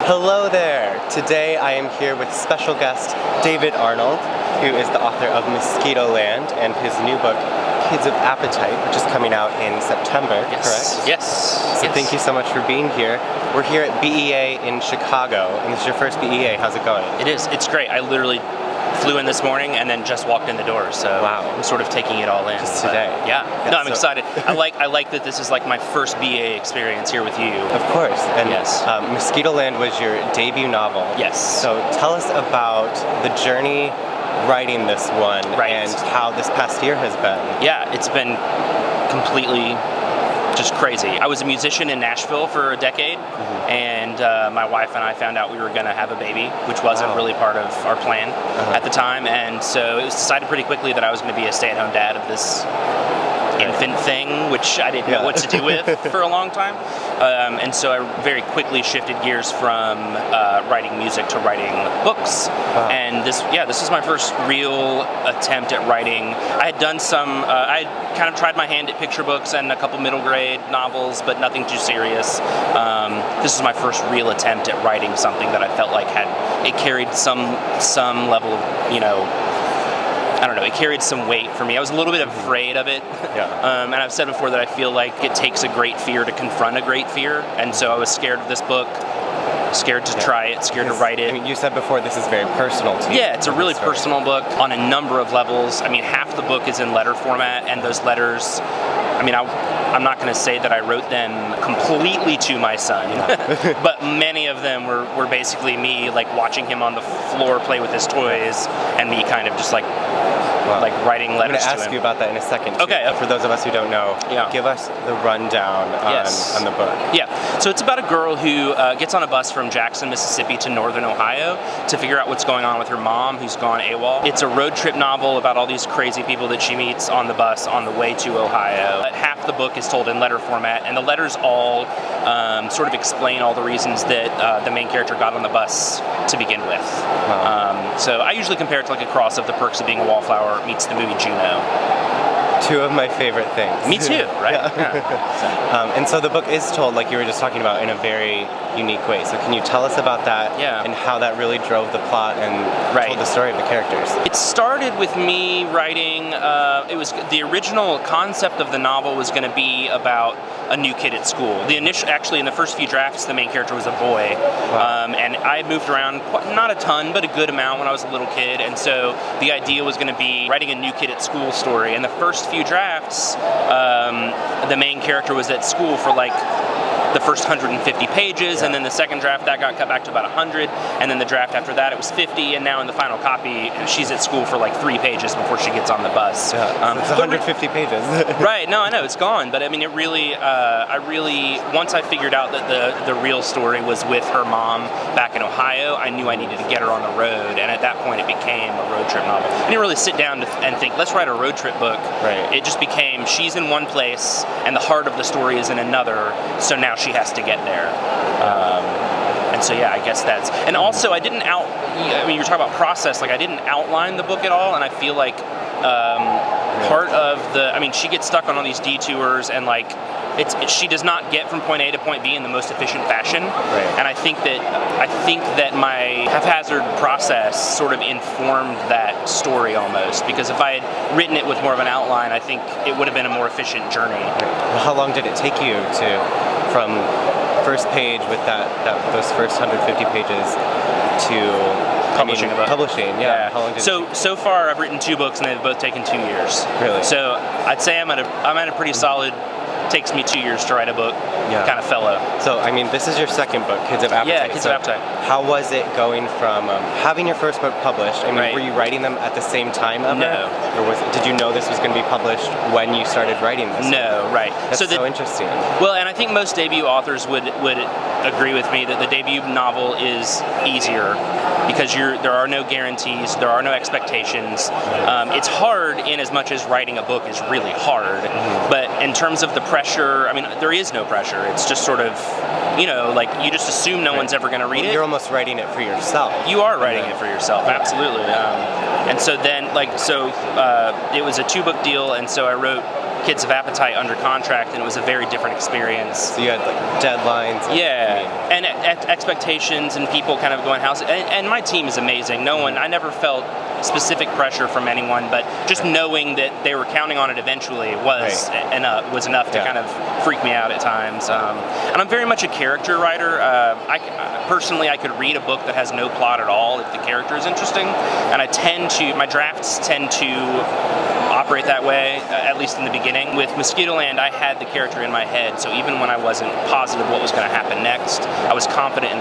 Hello there! Today I am here with special guest David Arnold, who is the author of Mosquito Land and his new book, Kids of Appetite, which is coming out in September, correct? Yes. So thank you so much for being here. We're here at BEA in Chicago, and this is your first BEA. How's it going? It is. It's great. I literally flew in this morning and then just walked in the door, so wow. I'm sort of taking it all in. Just today. Yeah. No, I'm excited. I like that this is like my first BA experience here with you. Of course. And yes. Mosquito Land was your debut novel. Yes. So tell us about the journey writing this one and how this past year has been. Yeah, it's been completely just crazy. I was a musician in Nashville for a decade, and my wife and I found out we were going to have a baby, which wasn't really part of our plan at the time, and so it was decided pretty quickly that I was going to be a stay-at-home dad of this infant thing, which I didn't know what to do with for a long time. And so I very quickly shifted gears from writing music to writing books. And this is my first real attempt at writing. I had done some, I had kind of tried my hand at picture books and a couple middle grade novels, but nothing too serious. This is my first real attempt at writing something that I felt like it carried some level of, I don't know, it carried some weight for me. I was a little bit afraid of it. And I've said before that I feel like it takes a great fear to confront a great fear. And so I was scared of this book, scared to try it, scared to write it. I mean, you said before this is very personal to you. Yeah, it's a really personal book on a number of levels. I mean, half the book is in letter format, and those letters, I mean, I'm not going to say that I wrote them completely to my son, but many of them were basically me like watching him on the floor play with his toys, and me kind of just like writing letters to him. I'm going to ask you about that in a second. Okay. For those of us who don't know, give us the rundown on the book. Yeah. So it's about a girl who gets on a bus from Jackson, Mississippi to Northern Ohio to figure out what's going on with her mom, who's gone AWOL. It's a road trip novel about all these crazy people that she meets on the bus on the way to Ohio. Half the book is told in letter format, and the letters all sort of explain all the reasons that the main character got on the bus to begin with. So I usually compare it to like a cross of The Perks of Being a Wallflower meets the movie Juno. Two of my favorite things. Me too, right? And so the book is told, like you were just talking about, in a very unique way. So can you tell us about that and how that really drove the plot and told the story of the characters? It started with me writing, it was the original concept of the novel was going to be about a new kid at school. Actually, in the first few drafts, the main character was a boy, and I had moved around not a ton, but a good amount when I was a little kid, and so the idea was going to be writing a new kid at school story. And the first few drafts, the main character was at school for like the first 150 pages, and then the second draft that got cut back to about 100, and then the draft after that it was 50, and now in the final copy she's at school for like 3 pages before she gets on the bus. It's 150 pages. Right, no, I know, it's gone, but I mean, it really, once I figured out that the real story was with her mom back in Ohio, I knew I needed to get her on the road, and at that point it became a road trip novel. I didn't really sit down and think, let's write a road trip book. It just became, she's in one place, and the heart of the story is in another, so now she has to get there. And so I guess that's, and also I didn't you're talking about process, like I didn't outline the book at all, and I feel like part of she gets stuck on all these detours, and like she does not get from point A to point B in the most efficient fashion. And I think that my haphazard process sort of informed that story almost, because if I had written it with more of an outline, I think it would have been a more efficient journey. Well, how long did it take you from first page with those first 150 pages to publishing? How long did it take? So far I've written 2 books, and they've both taken 2 years. Really? So I'd say I'm at a pretty solid, takes me 2 years to write a book kind of fellow. So I mean, this is your second book, Kids of Appetite. Yeah, Kids of Appetite. How was it going from having your first book published? I mean, were you writing them at the same time ever? No. Or did you know this was going to be published when you started writing this? No, right. That's so interesting. Well, and I think most debut authors would agree with me that the debut novel is easier because there are no guarantees, there are no expectations. It's hard in as much as writing a book is really hard, but in terms of the pressure, I mean, there is no pressure. It's just sort of, like you just assume no one's ever going to read it. You're almost writing it for yourself. You are writing it for yourself, absolutely. And so then, it was a 2-book deal, and so I wrote Kids of Appetite under contract, and it was a very different experience. So you had like deadlines. Yeah, and expectations and people kind of going house. And my team is amazing. No one, I never felt specific pressure from anyone, but just knowing that they were counting on it eventually was enough to kind of freak me out at times. And I'm very much a character writer. Personally, I could read a book that has no plot at all if the character is interesting, and my drafts tend to operate that way, at least in the beginning. With Mosquitoland, I had the character in my head, so even when I wasn't positive what was going to happen next, I was confident in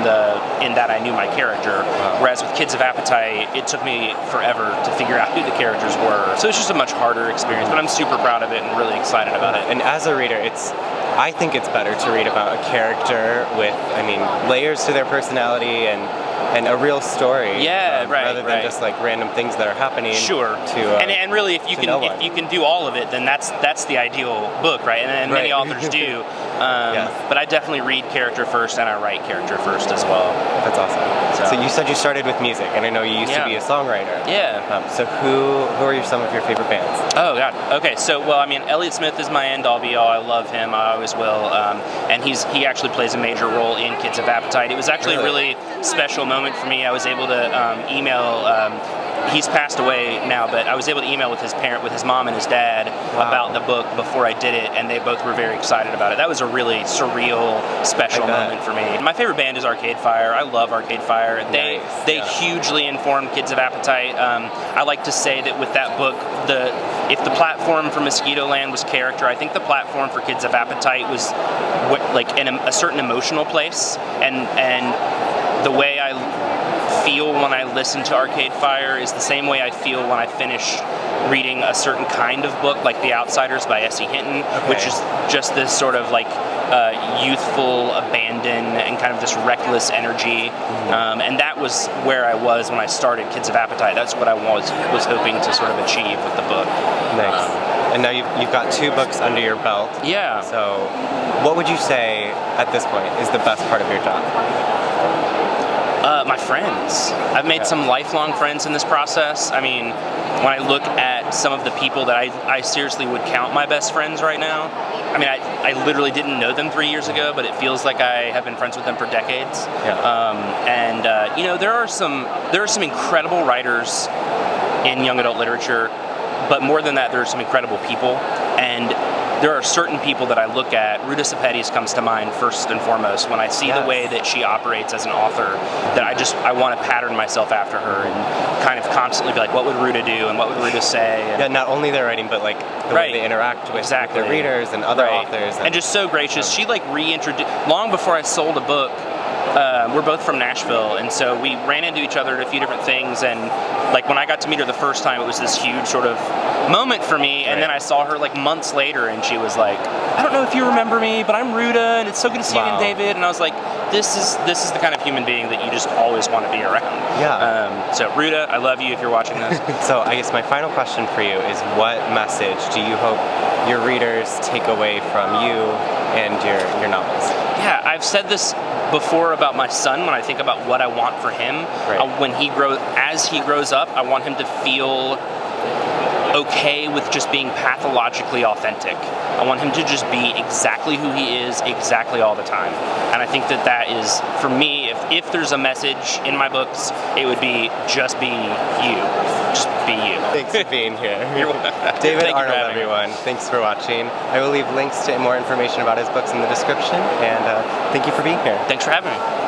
that I knew my character. Wow. Whereas with Kids of Appetite, it took me forever to figure out who the characters were. So it's just a much harder experience, but I'm super proud of it and really excited about it. And as a reader, I think it's better to read about a character with, layers to their personality and a real story. Yeah, rather than just like random things that are happening. Sure. And really, if you can do all of it, then that's the ideal book, right? And many authors do. Yes. But I definitely read character first, and I write character first as well. That's awesome. So you said you started with music, and I know you used to be a songwriter. Yeah. So who are some of your favorite bands? Oh God. Okay. So Elliott Smith is my end all be all. I love him. I always will. And he actually plays a major role in Kids of Appetite. It was actually a really special moment for me. I was able to email. He's passed away now, but I was able to email with his mom and his dad about the book before I did it, and they both were very excited about it. That was a really surreal, special moment for me. My favorite band is Arcade Fire. I love Arcade Fire. They hugely informed Kids of Appetite. I like to say that with that book, if the platform for Mosquitoland was character, I think the platform for Kids of Appetite was like in a certain emotional place, and the way I feel when I listen to Arcade Fire is the same way I feel when I finish reading a certain kind of book, like The Outsiders by S.E. Hinton, which is just this sort of like youthful abandon and kind of this reckless energy. And that was where I was when I started Kids of Appetite. That's what I was hoping to sort of achieve with the book. Nice. And now you've got 2 books under your belt. Yeah. So what would you say at this point is the best part of your job? My friends. I've made some lifelong friends in this process. When I look at some of the people that I seriously would count my best friends right now, I literally didn't know them 3 years ago, but it feels like I have been friends with them for decades. Yeah. There are some incredible writers in young adult literature, but more than that, there are some incredible people. And there are certain people that I look at. Ruta Sepetys comes to mind first and foremost when I see the way that she operates as an author, that I want to pattern myself after her and kind of constantly be like, what would Ruta do and what would Ruta say? And not only their writing, but like the way they interact with their readers and other authors. And just so gracious. She like reintroduced, long before I sold a book, we're both from Nashville, and so we ran into each other at a few different things, and like when I got to meet her the first time, it was this huge sort of moment for me, and then I saw her like months later, and she was like, I don't know if you remember me, but I'm Ruta, and it's so good to see you again, David. And I was like, this is the kind of human being that you just always want to be around. Yeah. So Ruta, I love you if you're watching this. So I guess my final question for you is, what message do you hope your readers take away from you and your novels? Yeah, I've said this before about my son when I think about what I want for him. As he grows up, I want him to feel okay with just being pathologically authentic. I want him to just be exactly who he is, exactly all the time. And I think that is, for me, if there's a message in my books, it would be just be you. Just be you. Thanks for being here. David Arnold, everyone. Thanks for watching. I will leave links to more information about his books in the description, and thank you for being here. Thanks for having me.